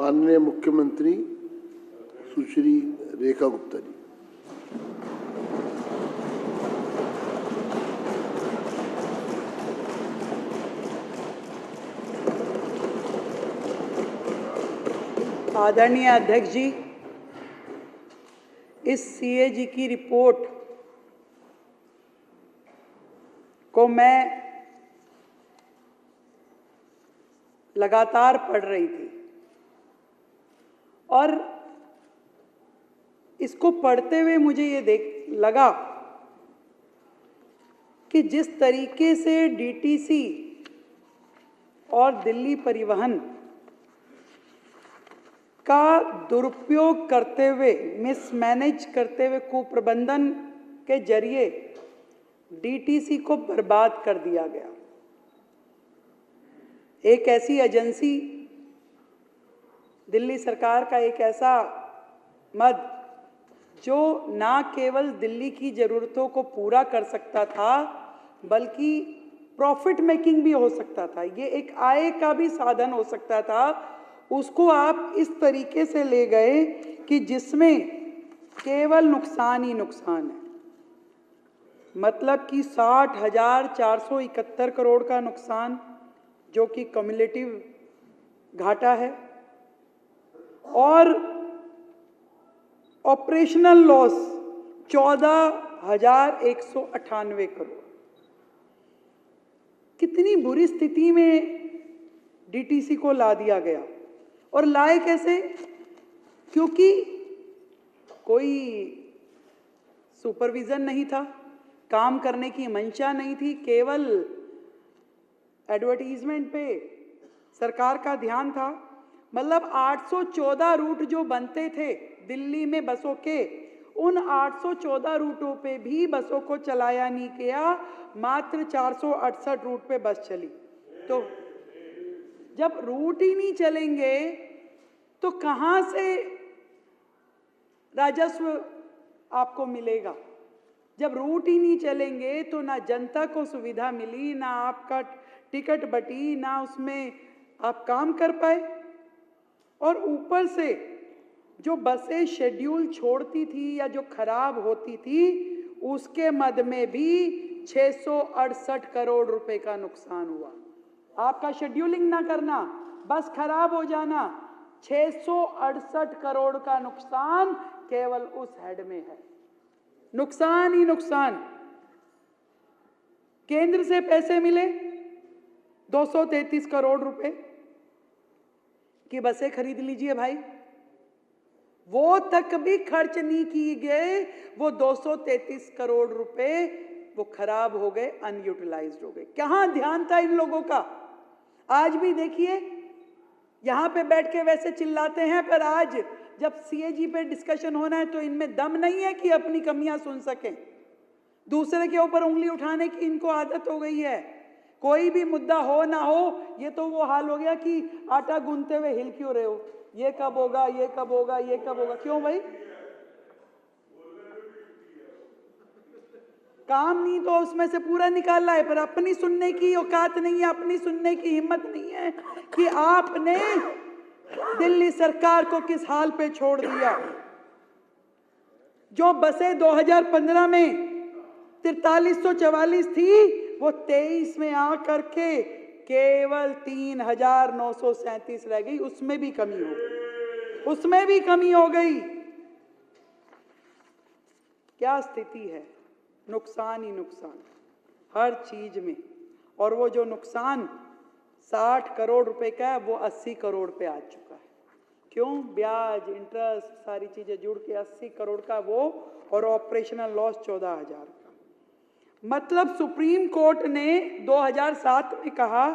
माननीय मुख्यमंत्री सुश्री रेखा गुप्ता जी। आदरणीय अध्यक्ष जी, इस सीएजी की रिपोर्ट को मैं लगातार पढ़ रही थी और इसको पढ़ते हुए मुझे ये लगा कि जिस तरीके से डीटीसी और दिल्ली परिवहन का दुरुपयोग करते हुए, मिसमैनेज करते हुए, कुप्रबंधन के जरिए डीटीसी को बर्बाद कर दिया गया। एक ऐसी एजेंसी, दिल्ली सरकार का एक ऐसा मद जो ना केवल दिल्ली की ज़रूरतों को पूरा कर सकता था बल्कि प्रॉफिट मेकिंग भी हो सकता था, ये एक आय का भी साधन हो सकता था, उसको आप इस तरीके से ले गए कि जिसमें केवल नुकसान ही नुकसान है। मतलब कि 60,471 करोड़ का नुकसान जो कि क्युमुलेटिव घाटा है और ऑपरेशनल लॉस 14,198 करोड़। कितनी बुरी स्थिति में डीटीसी को ला दिया गया। और लाए कैसे? क्योंकि कोई सुपरविजन नहीं था, काम करने की मंशा नहीं थी, केवल एडवर्टीजमेंट पे सरकार का ध्यान था। मतलब 814 रूट जो बनते थे दिल्ली में बसों के, उन 814 रूटों पे भी बसों को चलाया नहीं गया, मात्र 468 रूट पे बस चली। तो जब रूट ही नहीं चलेंगे तो कहाँ से राजस्व आपको मिलेगा? जब रूट ही नहीं चलेंगे तो ना जनता को सुविधा मिली, ना आपका टिकट बटी, ना उसमें आप काम कर पाए। और ऊपर से जो बसें शेड्यूल छोड़ती थी या जो खराब होती थी, उसके मद में भी 668 करोड़ रुपए का नुकसान हुआ। आपका शेड्यूलिंग ना करना, बस खराब हो जाना, 668 करोड़ का नुकसान केवल उस हेड में है। नुकसान ही नुकसान। केंद्र से पैसे मिले 233 करोड़ रुपए की बसें खरीद लीजिए भाई, वो तक भी खर्च नहीं किए गए। वो 233 करोड़ रुपए वो खराब हो गए, अनयूटिलाइज्ड हो गए। कहां ध्यान था इन लोगों का? आज भी देखिए, यहां पे बैठ के वैसे चिल्लाते हैं, पर आज जब सीएजी पे डिस्कशन होना है तो इनमें दम नहीं है कि अपनी कमियां सुन सकें। दूसरे के ऊपर उंगली उठाने की इनको आदत हो गई है। कोई भी मुद्दा हो ना हो, ये तो वो हाल हो गया कि आटा गूंथते हुए हिल क्यों रहे हो, ये कब होगा, ये कब होगा, ये कब होगा। क्यों भाई? काम नहीं तो उसमें से पूरा निकाला है, पर अपनी सुनने की औकात नहीं है, अपनी सुनने की हिम्मत नहीं है कि आपने दिल्ली सरकार को किस हाल पे छोड़ दिया। जो बसें 2015 में 4344 थी, वो 23 में आकर के केवल 3,937 रह गई। उसमें भी कमी हो गई, उसमें भी कमी हो गई। क्या स्थिति है? नुकसान ही नुकसान हर चीज में। और वो जो नुकसान 60 करोड़ रुपए का है, वो 80 करोड़ पे आ चुका है। क्यों? ब्याज, इंटरेस्ट, सारी चीजें जुड़ के 80 करोड़ का वो, और ऑपरेशनल लॉस 14,000 का। मतलब सुप्रीम कोर्ट ने 2007 में कहा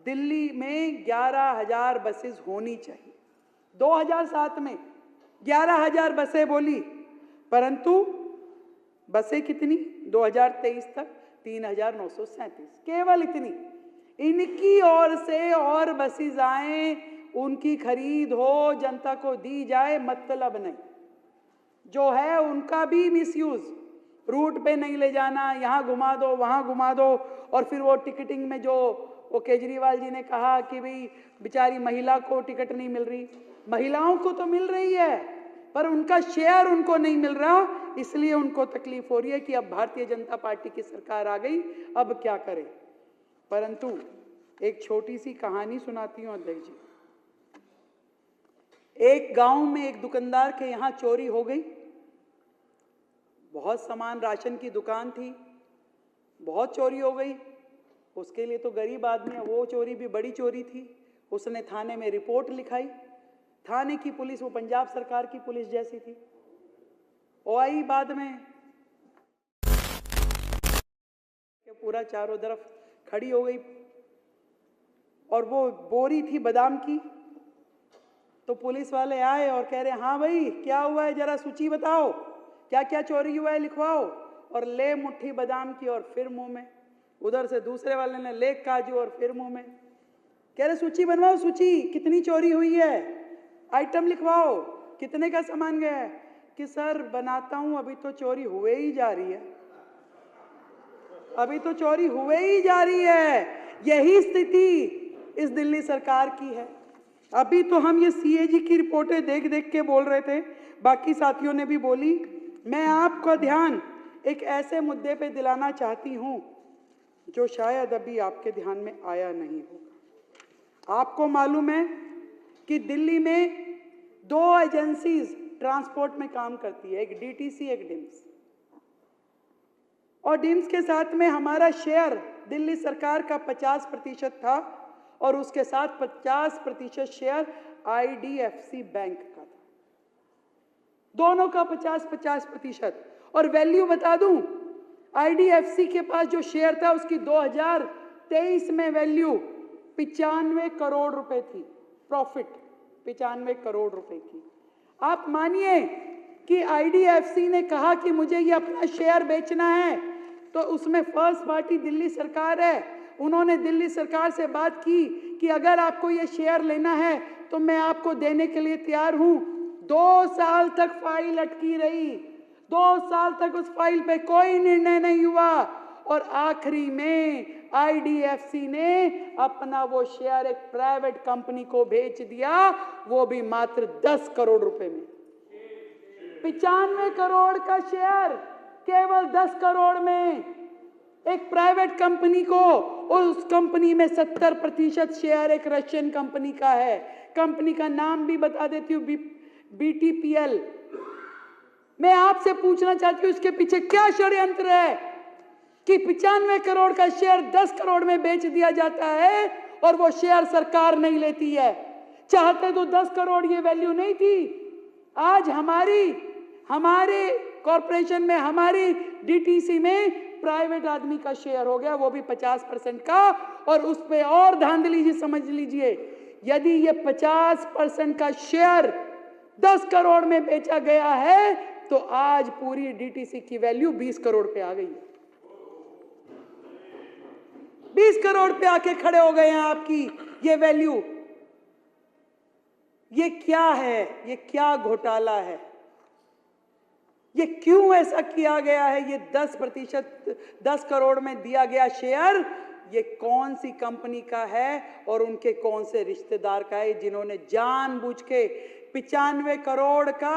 दिल्ली में 11,000 बसेस होनी चाहिए। 2007 में 11,000 बसें बोली, परंतु बसें कितनी? 2023 तक 3,937, केवल इतनी। इनकी ओर से और बसेस आए, उनकी खरीद हो, जनता को दी जाए, मतलब नहीं। जो है उनका भी मिसयूज, रूट पे नहीं ले जाना, यहाँ घुमा दो, वहाँ घुमा दो, और फिर वो टिकटिंग में जो वो केजरीवाल जी ने कहा कि भाई बेचारी महिला को टिकट नहीं मिल रही। महिलाओं को तो मिल रही है, पर उनका शेयर उनको नहीं मिल रहा, इसलिए उनको तकलीफ हो रही है कि अब भारतीय जनता पार्टी की सरकार आ गई, अब क्या करें। परंतु एक छोटी सी कहानी सुनाती हूं अध्यक्ष जी। एक गांव में एक दुकानदार के यहां चोरी हो गई। बहुत सामान, राशन की दुकान थी, बहुत चोरी हो गई। उसके लिए तो गरीब आदमी है, वो चोरी भी बड़ी चोरी थी। उसने थाने में रिपोर्ट लिखाई। थाने की पुलिस वो पंजाब सरकार की पुलिस जैसी थी। वो आई बाद में पूरा चारों तरफ खड़ी हो गई, और वो बोरी थी बादाम की। तो पुलिस वाले आए और कह रहे, हाँ भाई क्या हुआ है, जरा सूची बताओ, क्या क्या चोरी हुआ है लिखवाओ। और ले मुट्ठी बादाम की और फिर मुंह में। उधर से दूसरे वाले ने ले काजू और फिर मुंह में। कह रहे सूची बनवाओ, सूची कितनी चोरी हुई है, आइटम लिखवाओ, कितने का सामान गया है। कि सर बनाता हूं, अभी तो चोरी हुए ही जा रही है, अभी तो चोरी हुए ही जा रही है। यही स्थिति इस दिल्ली सरकार की है। अभी तो हम ये सीएजी की रिपोर्टें देख देख के बोल रहे थे, बाकी साथियों ने भी बोली। मैं आपका ध्यान एक ऐसे मुद्दे पे दिलाना चाहती हूं जो शायद अभी आपके ध्यान में आया नहीं होगा। आपको मालूम है कि दिल्ली में 2 एजेंसीज ट्रांसपोर्ट में काम करती है, एक डीटीसी, एक डिम्स। और डिम्स के साथ में हमारा शेयर दिल्ली सरकार का 50% था, और उसके साथ 50% शेयर आईडीएफसी बैंक का था। दोनों का 50-50%। और वैल्यू बता दूं, आईडीएफसी के पास जो शेयर था उसकी 2023 में वैल्यू 95 करोड़ रुपए थी, प्रॉफिट 95 करोड़ रुपए की। आप मानिए कि आईडीएफसी ने कहा कि मुझे ये अपना शेयर बेचना है, तो उसमें फर्स्ट पार्टी दिल्ली सरकार है। उन्होंने दिल्ली सरकार से बात की कि अगर आपको ये शेयर लेना है तो मैं आपको देने के लिए तैयार हूं। 2 साल तक फाइल अटकी रही, 2 साल तक उस फाइल पे कोई निर्णय नहीं हुआ, और आखिरी में आईडीएफसी ने अपना वो शेयर एक प्राइवेट कंपनी को बेच दिया, वो भी मात्र 10 करोड़ रुपए में। 95 करोड़ का शेयर केवल 10 करोड़ में एक प्राइवेट कंपनी को, और उस कंपनी में 70% शेयर एक रशियन कंपनी का है। कंपनी का नाम भी बता देती हूँ, बीटीपीएल। मैं आपसे पूछना चाहती हूँ इसके पीछे क्या षड्यंत्र है कि 95 करोड़ का शेयर 10 करोड़ में बेच दिया जाता है और वो शेयर सरकार नहीं लेती है। चाहते तो 10 करोड़ ये वैल्यू नहीं थी। आज हमारे कॉरपोरेशन में, हमारी डीटीसी में प्राइवेट आदमी का शेयर हो गया, वो भी 50% का, और उस पे और धांधली जी समझ लीजिए, यदि ये 50% का शेयर 10 करोड़ में बेचा गया है तो आज पूरी डीटीसी की वैल्यू 20 करोड़ पे आ गई है। 20 करोड़ पे आके खड़े हो गए हैं आपकी ये वैल्यू। ये क्या है, ये क्या घोटाला है, ये क्यों ऐसा किया गया है। ये 10% 10 करोड़ में दिया गया शेयर ये कौन सी कंपनी का है और उनके कौन से रिश्तेदार का है, जिन्होंने जानबूझ के 95 करोड़ का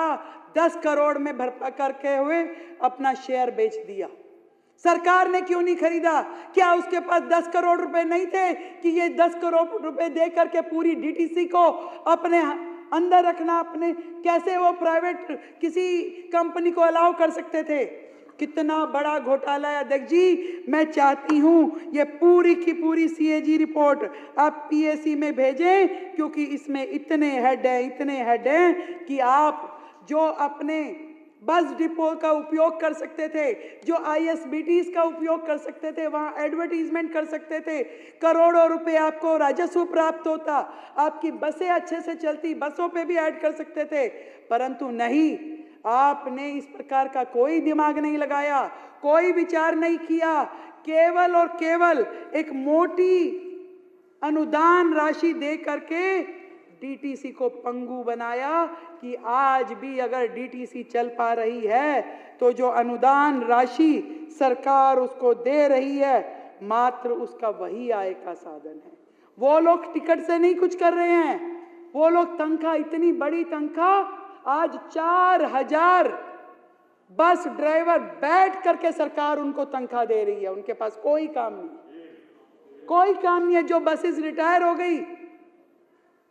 10 करोड़ में भरपा करके हुए अपना शेयर बेच दिया। सरकार ने क्यों नहीं खरीदा? क्या उसके पास 10 करोड़ रुपए नहीं थे कि ये 10 करोड़ रुपए दे करके पूरी डीटीसी को अपने अंदर रखना? अपने कैसे वो प्राइवेट किसी कंपनी को अलाउ कर सकते थे? कितना बड़ा घोटाला है अध्यक्ष जी। मैं चाहती हूं ये पूरी की पूरी सीएजी रिपोर्ट आप पीएसी में भेजें, क्योंकि इसमें इतने हेड हैं कि आप जो अपने बस डिपो का उपयोग कर सकते थे, जो आईएसबीटीज का उपयोग कर सकते थे, वहां एडवर्टीजमेंट कर सकते थे, करोड़ों रुपए आपको राजस्व प्राप्त होता, आपकी बसें अच्छे से चलती, बसों पे भी ऐड कर सकते थे। परंतु नहीं, आपने इस प्रकार का कोई दिमाग नहीं लगाया, कोई विचार नहीं किया। केवल और केवल एक मोटी अनुदान राशि दे करके डीटीसी को पंगु बनाया कि आज भी अगर डीटीसी चल पा रही है तो जो अनुदान राशि सरकार उसको दे रही है मात्र उसका वही आय का साधन है। वो लोग टिकट से नहीं कुछ कर रहे हैं, वो लोग तनख्वाह, इतनी बड़ी तनख्वाह, आज 4000 बस ड्राइवर बैठ करके सरकार उनको तनख्वाह दे रही है, उनके पास कोई काम नहीं, कोई काम नहीं है। जो बसेस रिटायर हो गई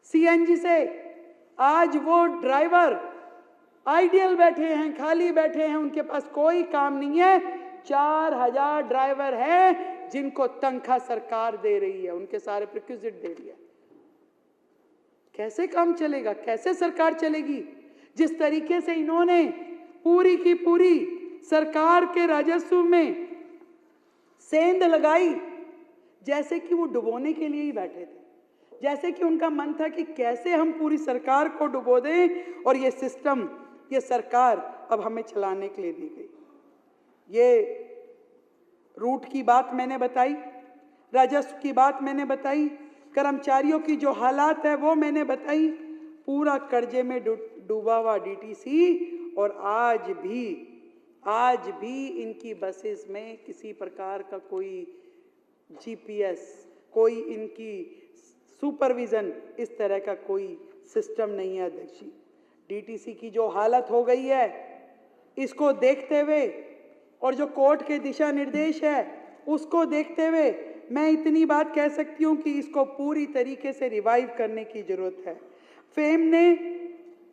सीएनजी से, आज वो ड्राइवर आइडियल बैठे हैं, खाली बैठे हैं, उनके पास कोई काम नहीं है। 4000 ड्राइवर हैं जिनको तनख्वाह सरकार दे रही है, उनके सारे प्रिक्विजिट दे रही है। कैसे काम चलेगा, कैसे सरकार चलेगी? जिस तरीके से इन्होंने पूरी की पूरी सरकार के राजस्व में सेंध लगाई, जैसे कि वो डुबोने के लिए ही बैठे थे, जैसे कि उनका मन था कि कैसे हम पूरी सरकार को डुबो दें और ये सिस्टम, ये सरकार अब हमें चलाने के लिए दी गई। ये रूट की बात मैंने बताई, राजस्व की बात मैंने बताई, कर्मचारियों की जो हालात है वो मैंने बताई, पूरा कर्जे में डूबा हुआ डीटीसी, और आज भी इनकी बसेस में किसी प्रकार का कोई जीपीएस, कोई इनकी सुपरविजन, इस तरह का कोई सिस्टम नहीं है। अध्यक्ष जी, डीटीसी की जो हालत हो गई है, इसको देखते हुए और जो कोर्ट के दिशा निर्देश है उसको देखते हुए मैं इतनी बात कह सकती हूँ कि इसको पूरी तरीके से रिवाइव करने की जरूरत है। फेम ने,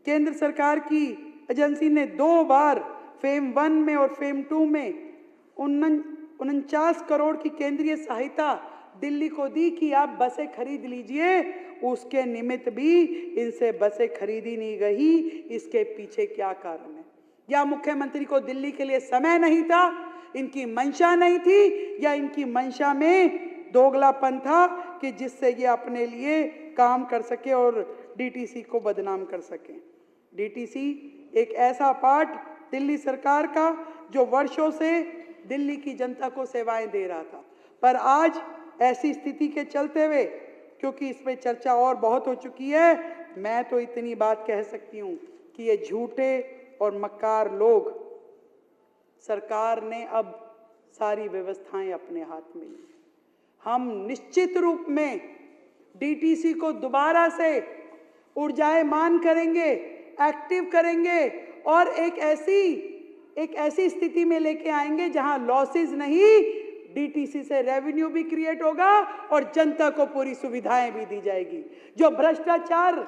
केंद्र सरकार की एजेंसी ने 2 बार फेम 1 में और फेम 2 में 49 करोड़ की केंद्रीय सहायता दिल्ली को दी कि आप बसें खरीद लीजिए। उसके निमित्त भी इनसे बसें खरीदी नहीं गई। इसके पीछे क्या कारण है? या मुख्यमंत्री को दिल्ली के लिए समय नहीं था, इनकी मंशा नहीं थी, या इनकी मंशा में दोगलापन था कि जिससे ये अपने लिए काम कर सके और डीटीसी को बदनाम कर सके। डीटीसी एक ऐसा पार्ट दिल्ली सरकार का जो वर्षों से दिल्ली की जनता को सेवाएं दे रहा था, पर आज ऐसी स्थिति के चलते हुए, क्योंकि इसमें चर्चा और बहुत हो चुकी है, मैं तो इतनी बात कह सकती हूँ कि ये झूठे और मक्कार लोग, सरकार ने अब सारी व्यवस्थाएं अपने हाथ में ली। हम निश्चित रूप में डीटीसी को दोबारा से ऊर्जायमान करेंगे, एक्टिव करेंगे और एक ऐसी स्थिति में लेके आएंगे जहां लॉसेस नहीं, डीटीसी से रेवेन्यू भी क्रिएट होगा और जनता को पूरी सुविधाएं भी दी जाएगी। जो भ्रष्टाचार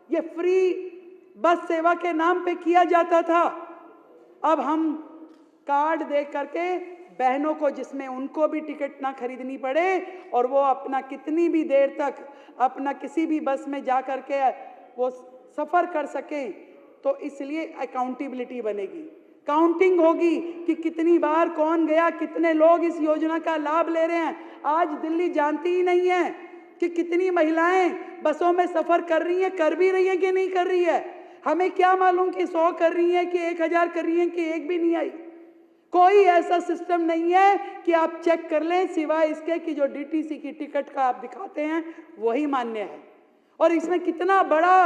ये फ्री बस सेवा के नाम पे किया जाता था, अब हम कार्ड दे करके बहनों को, जिसमें उनको भी टिकट ना खरीदनी पड़े और वो अपना कितनी भी देर तक अपना किसी भी बस में जा करके वो सफ़र कर सकें, तो इसलिए अकाउंटेबिलिटी बनेगी, काउंटिंग होगी कि कितनी बार कौन गया, कितने लोग इस योजना का लाभ ले रहे हैं। आज दिल्ली जानती ही नहीं है कि कितनी महिलाएं बसों में सफ़र कर रही हैं, कर भी रही हैं कि नहीं कर रही है। हमें क्या मालूम कि 100 कर रही हैं कि 1000 कर रही हैं कि एक भी नहीं आई। कोई ऐसा सिस्टम नहीं है कि आप चेक कर लें, सिवाय इसके कि जो डीटीसी की टिकट का आप दिखाते हैं वही मान्य है। और इसमें कितना बड़ा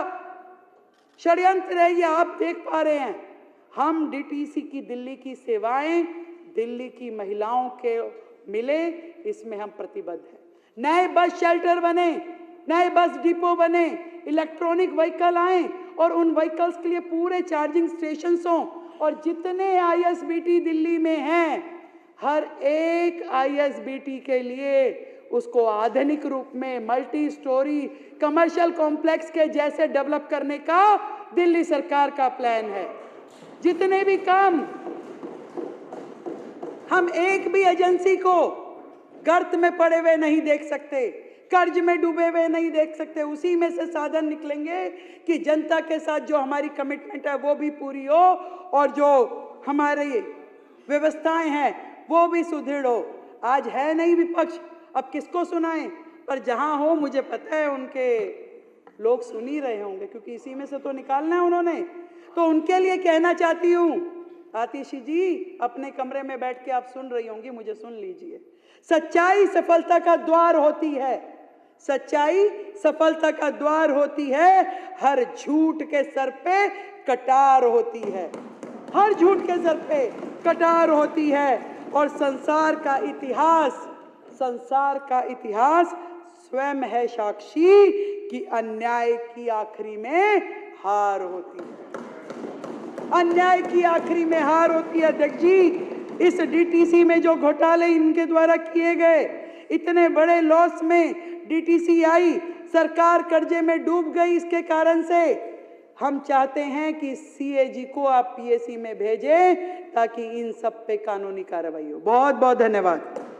षड्यंत्र है ये आप देख पा रहे हैं। हम डीटीसी की दिल्ली की सेवाएं दिल्ली की महिलाओं के मिले, इसमें हम प्रतिबद्ध हैं। नए बस शेल्टर बने, नए बस डिपो बने, इलेक्ट्रॉनिक व्हीकल आए और उन व्हीकल्स के लिए पूरे चार्जिंग स्टेशन हों, और जितने आईएसबीटी दिल्ली में हैं, हर एक आईएसबीटी के लिए उसको आधुनिक रूप में मल्टी स्टोरी कमर्शियल कॉम्प्लेक्स के जैसे डेवलप करने का दिल्ली सरकार का प्लान है। जितने भी काम, हम एक भी एजेंसी को गर्त में पड़े हुए नहीं देख सकते, कर्ज में डूबे हुए नहीं देख सकते। उसी में से साधन निकलेंगे कि जनता के साथ जो हमारी कमिटमेंट है वो भी पूरी हो और जो हमारी व्यवस्थाएं हैं वो भी सुदृढ़ हो। आज है नहीं विपक्ष, अब किसको सुनाएं, पर जहां हो मुझे पता है उनके लोग सुन ही रहे होंगे, क्योंकि इसी में से तो निकालना है उन्होंने। तो उनके लिए कहना चाहती हूँ, आतिशी जी अपने कमरे में बैठ के आप सुन रही होंगी, मुझे सुन लीजिए। सच्चाई सफलता का द्वार होती है, सच्चाई सफलता का द्वार होती है। हर झूठ के सर पे कटार होती है, हर झूठ के सर पे कटार होती है। और संसार का इतिहास संसार का इतिहास स्वयं है साक्षी कि अन्याय की आखिरी में हार होती है। अन्याय की आखिरी में हार होती है। अध्यक्ष जी, इस डीटीसी में जो घोटाले इनके द्वारा किए गए, इतने बड़े लॉस में डीटीसी आई, सरकार कर्जे में डूब गई। इसके कारण से हम चाहते हैं कि सीएजी को आप पीएसी में भेजें ताकि इन सब पे कानूनी कार्रवाई हो। बहुत बहुत धन्यवाद।